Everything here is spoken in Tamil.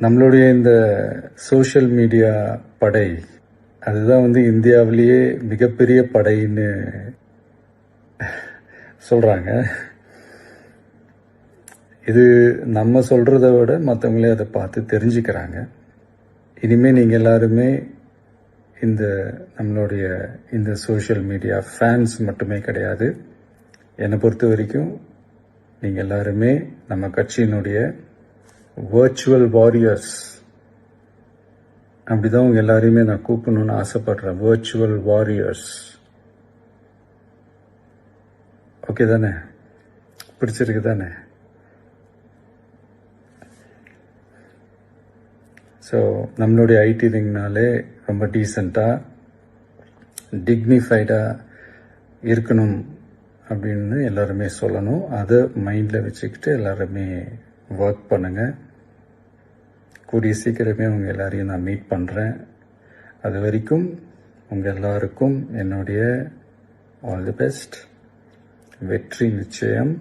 நம்மளுடைய இந்த சோஷியல் மீடியா படை அதுதான் இந்தியாவிலேயே மிகப்பெரிய படைன்னு சொல்கிறாங்க. இது நம்ம சொல்கிறத விட மற்றவங்களே அதை பார்த்து தெரிஞ்சுக்கிறாங்க. இனிமேல் நீங்கள் எல்லாருமே நம்மளுடைய இந்த சோஷியல் மீடியா ஃபேன்ஸ் மட்டுமே கிடையாது. என்னை பொறுத்த வரைக்கும் நீங்கள் எல்லாருமே நம்ம கட்சியினுடைய வர்ச்சுவல் வாரியர்ஸ். அப்படிதான் உங்க எல்லாரையுமே நான் கூப்பிடணும்னு ஆசைப்படுறேன். Virtual warriors. ஓகே தானே? பிடிச்சிருக்கு தானே? ஸோ நம்மளுடைய ஐடி ரிங்னாலே ரொம்ப டீசெண்டாக டிக்னிஃபைடாக இருக்கணும் அப்படின்னு எல்லாருமே சொல்லணும். அதை மைண்டில் வச்சுக்கிட்டு எல்லாருமே ஒர்க் பண்ணுங்கள். கூடிய சீக்கிரமே உங்கள் எல்லாரையும் நான் மீட் பண்ணுறேன். அது வரைக்கும் உங்கள் எல்லாருக்கும் என்னுடைய ஆல் தி பெஸ்ட். வெற்றி நிச்சயம்.